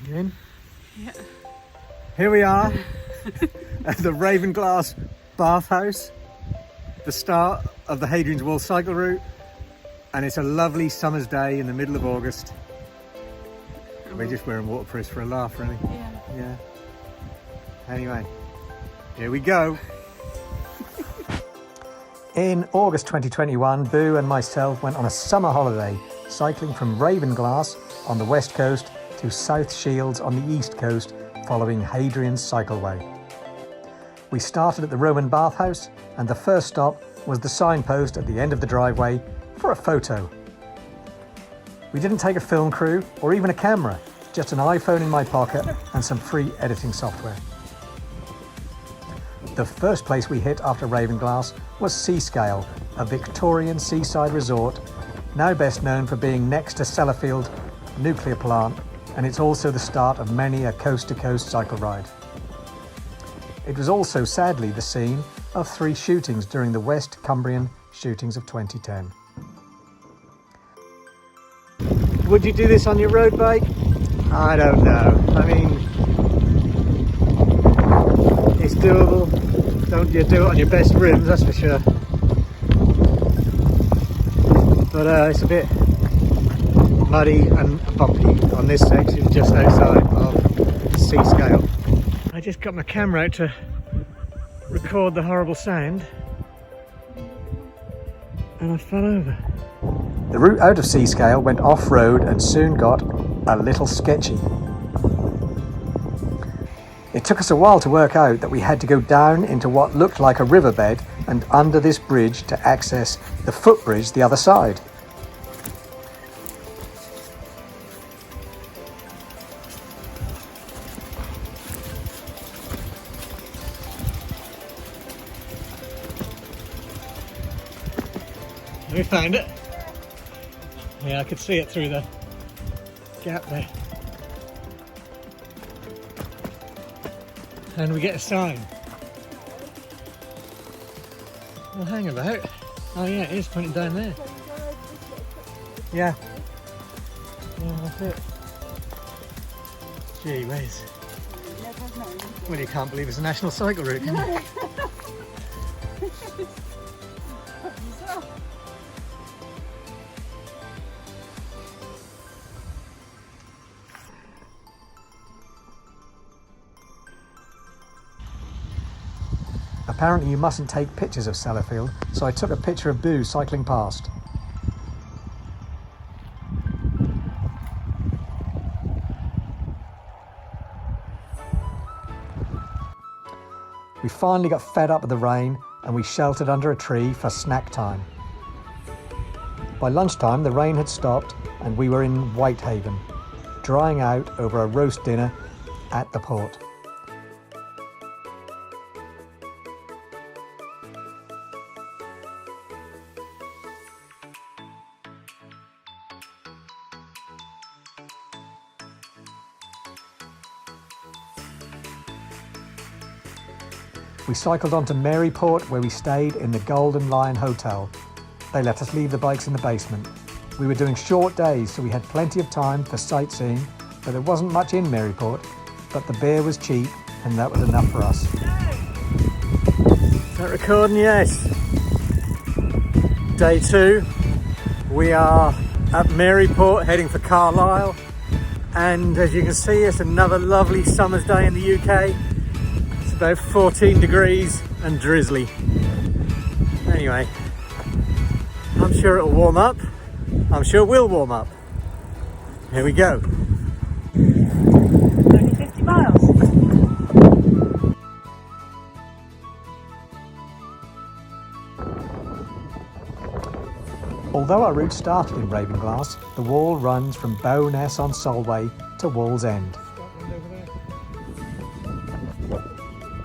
You in? Yeah. Here we are at the Ravenglass bathhouse, the start of the Hadrian's Wall cycle route, and it's a lovely summer's day in the middle of August. We're just wearing waterproofs for a laugh, really. Yeah. Anyway, here we go. In August 2021, Boo and myself went on a summer holiday, cycling from Ravenglass on the west coast to South Shields on the east coast, following Hadrian's Cycleway. We started at the Roman bathhouse, and the first stop was the signpost at the end of the driveway for a photo. We didn't take a film crew or even a camera, just an iPhone in my pocket and some free editing software. The first place we hit after Ravenglass was Seascale, a Victorian seaside resort, now best known for being next to Sellafield nuclear plant, and it's also the start of many a coast-to-coast cycle ride. It was also sadly the scene of 3 shootings during the West Cumbrian shootings of 2010. Would you do this on your road bike? I don't know. I mean, it's doable. Don't you do it on your best rims, that's for sure. But it's a bit muddy and bumpy on this section just outside of Seascale. I just got my camera out to record the horrible sound and I fell over. The route out of Seascale went off-road and soon got a little sketchy. It took us a while to work out that we had to go down into what looked like a riverbed and under this bridge to access the footbridge the other side. We found it. Yeah, I could see it through the gap there. And we get a sign. Well, hang about. Oh yeah, it is pointing down there. Yeah. Yeah, that's it. Gee whiz. Well, you can't believe it's a national cycle route, can you? Apparently you mustn't take pictures of Sellafield, so I took a picture of Boo cycling past. We finally got fed up with the rain and we sheltered under a tree for snack time. By lunchtime the rain had stopped and we were in Whitehaven, drying out over a roast dinner at the port. We cycled on to Maryport, where we stayed in the Golden Lion Hotel. They let us leave the bikes in the basement. We were doing short days, so we had plenty of time for sightseeing, but there wasn't much in Maryport, but the beer was cheap, and that was enough for us. Is that recording? Yes. Day 2. We are at Maryport, heading for Carlisle, and as you can see, it's another lovely summer's day in the UK. About 14 degrees and drizzly. Anyway, I'm sure it'll warm up. I'm sure we'll warm up. Here we go. Only 50 miles. Although our route started in Ravenglass, the wall runs from Bowness on Solway to Wall's End.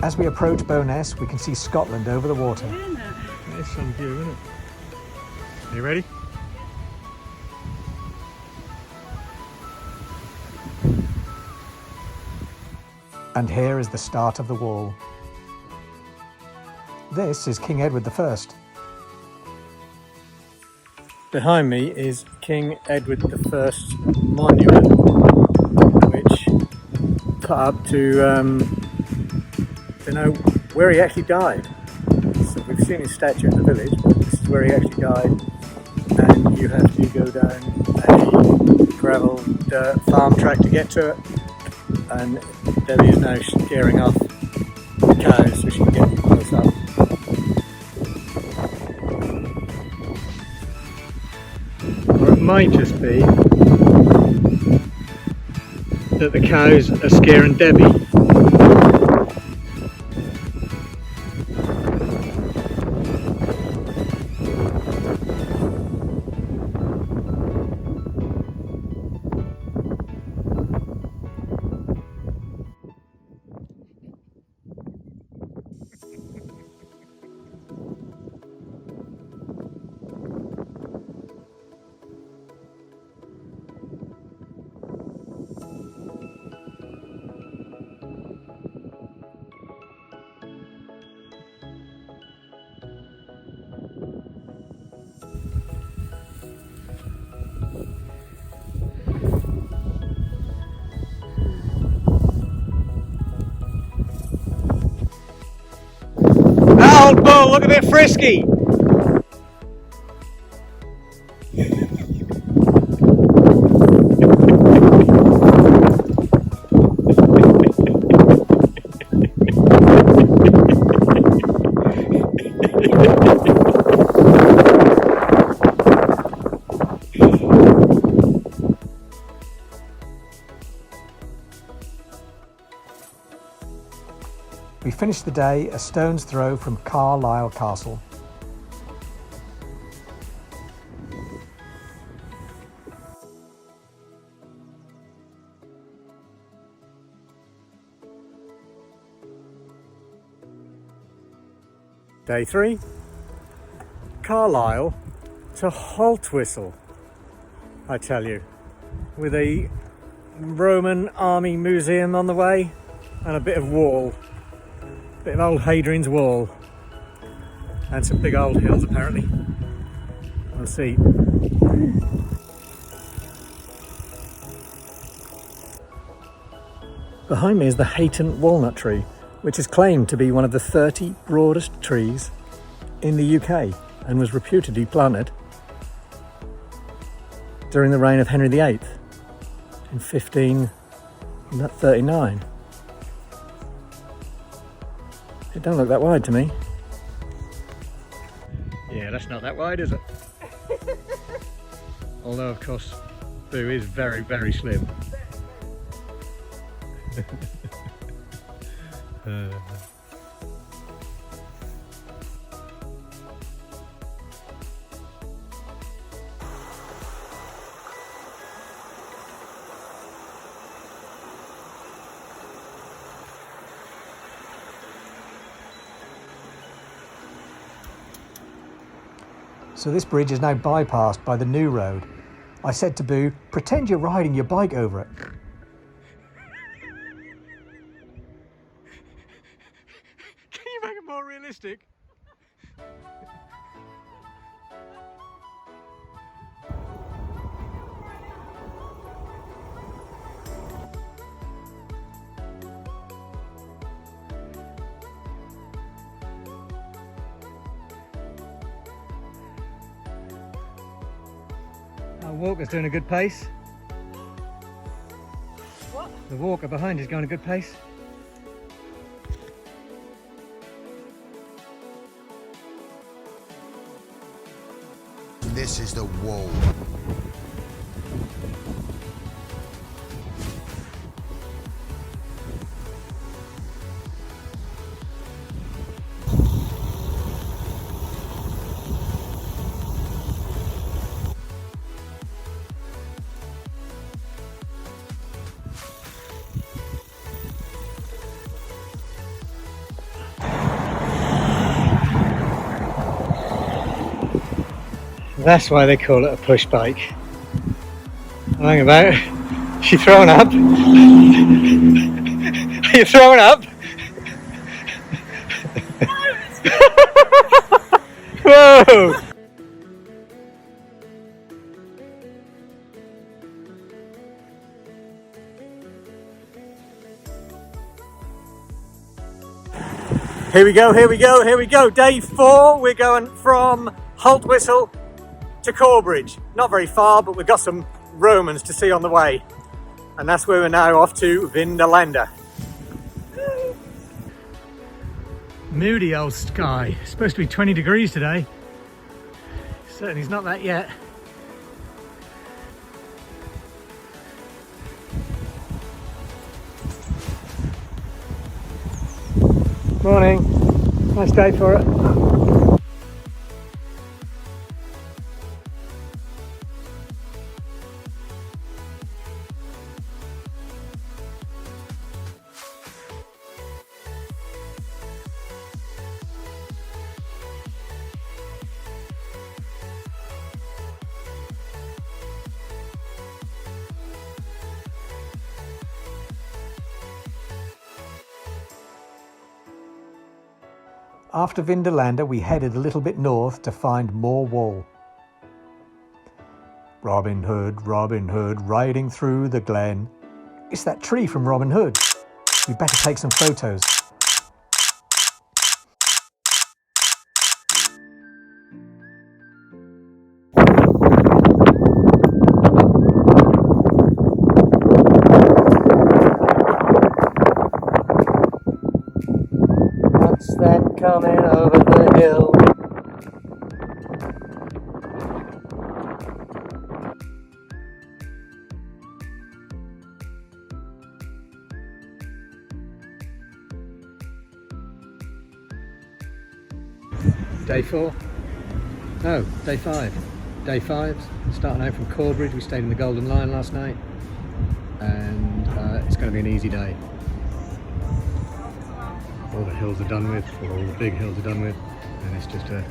As we approach Bowness, we can see Scotland over the water. That is some view, isn't it? Are you ready? And here is the start of the wall. This is King Edward I. Behind me is King Edward I monument, which put up to know where he actually died. So we've seen his statue in the village, but this is where he actually died. And you have to go down a gravel dirt farm track to get to it. And Debbie is now scaring off the cows so she can get close up. Or it might just be that the cows are scaring Debbie. That old bull look a bit frisky. We finished the day a stone's throw from Carlisle Castle. Day 3, Carlisle to Haltwhistle, I tell you, with a Roman army museum on the way and a bit of wall, a bit of old Hadrian's wall and some big old hills apparently. We'll see. Behind me is the Hadrian walnut tree, which is claimed to be one of the 30 broadest trees in the UK and was reputedly planted during the reign of Henry VIII in 1539. It don't look that wide to me. Yeah, that's not that wide, is it? Although, of course, Boo is very, very slim. So this bridge is now bypassed by the new road. I said to Boo, pretend you're riding your bike over it. Can you make it more realistic? Our walker's doing a good pace. What? The walker behind is going a good pace. This is the wall. That's why they call it a push bike. Hang about. She throwing up? Are you throwing up? Whoa! Here we go, here we go, here we go. Day 4, we're going from Haltwhistle to Corbridge. Not very far, but we've got some Romans to see on the way. And that's where we're now off to Vindolanda. Moody old sky. It's supposed to be 20 degrees today. Certainly it's not that yet. Morning. Nice day for it. After Vindolanda, we headed a little bit north to find more wall. Robin Hood, riding through the glen. It's that tree from Robin Hood. We better take some photos. What's that coming over the hill? Day 4? No, day 5. Day 5, starting out from Corbridge. We stayed in the Golden Lion last night, and it's going to be an easy day. All the hills are done with, all the big hills are done with, and it's just a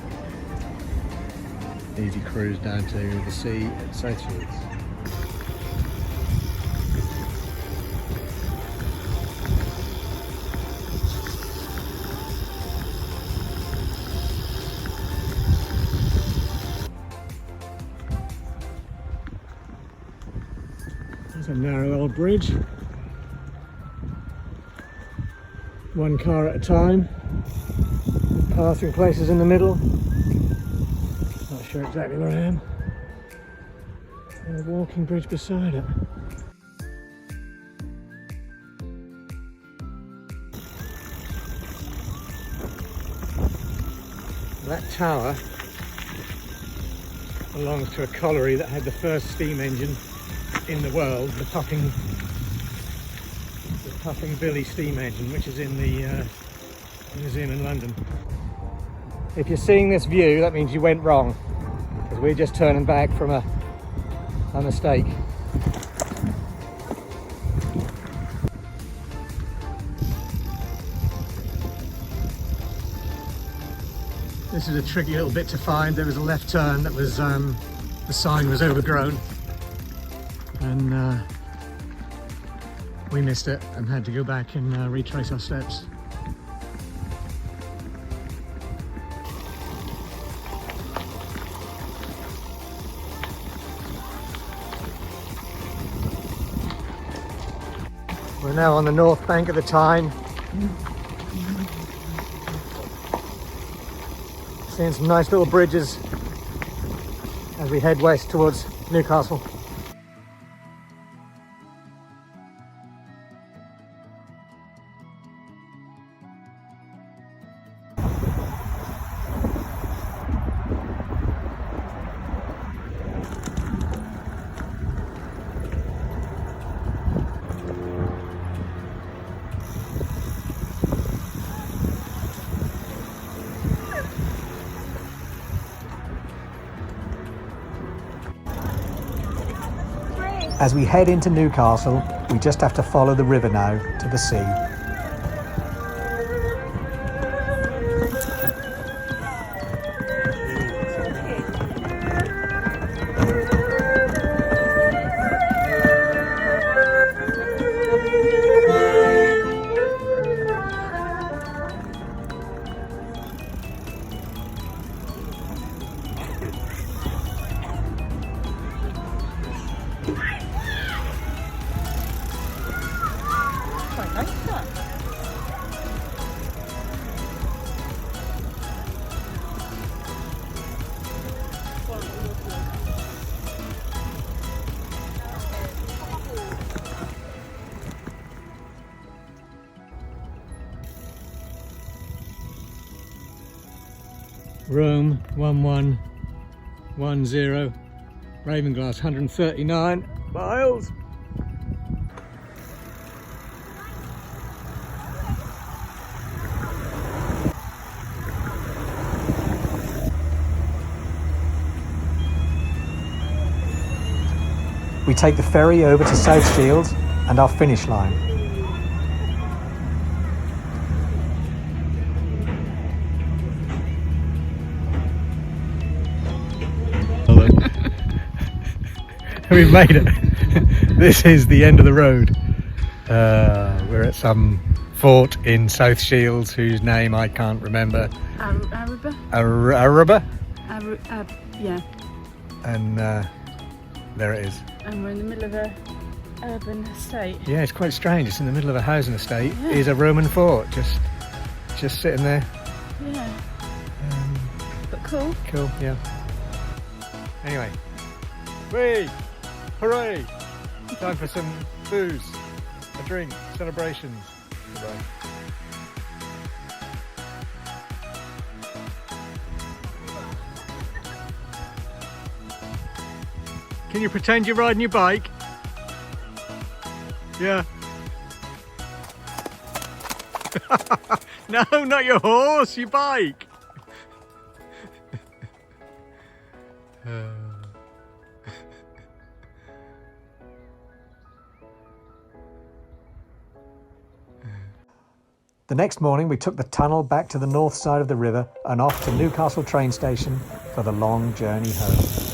easy cruise down to the sea at South Shields. There's a narrow old bridge. One car at a time, passing places in the middle. Not sure exactly where I am. And a walking bridge beside it. That tower belongs to a colliery that had the first steam engine in the world, the Puffing Billy steam engine, which is in the museum in London. If you're seeing this view, that means you went wrong, because we're just turning back from a mistake. This is a tricky little bit to find. There was a left turn that was the sign was overgrown, and we missed it and had to go back and retrace our steps. We're now on the north bank of the Tyne. Seeing some nice little bridges as we head west towards Newcastle. As we head into Newcastle, we just have to follow the river now to the sea. Rome 1110, Ravenglass 139 miles. We take the ferry over to South Shields and our finish line. We've made it. This is the end of the road. We're at some fort in South Shields whose name I can't remember. Araba? Yeah. And there it is. And we're in the middle of a urban estate. Yeah, it's quite strange. It's in the middle of a housing estate. Yeah. Is a Roman fort just sitting there. Yeah. But cool. Cool, yeah. Anyway. Whee! Hooray! Time for some booze, a drink, celebrations. Goodbye. Can you pretend you're riding your bike? Yeah. No, not your horse, your bike. The next morning we took the tunnel back to the north side of the river and off to Newcastle train station for the long journey home.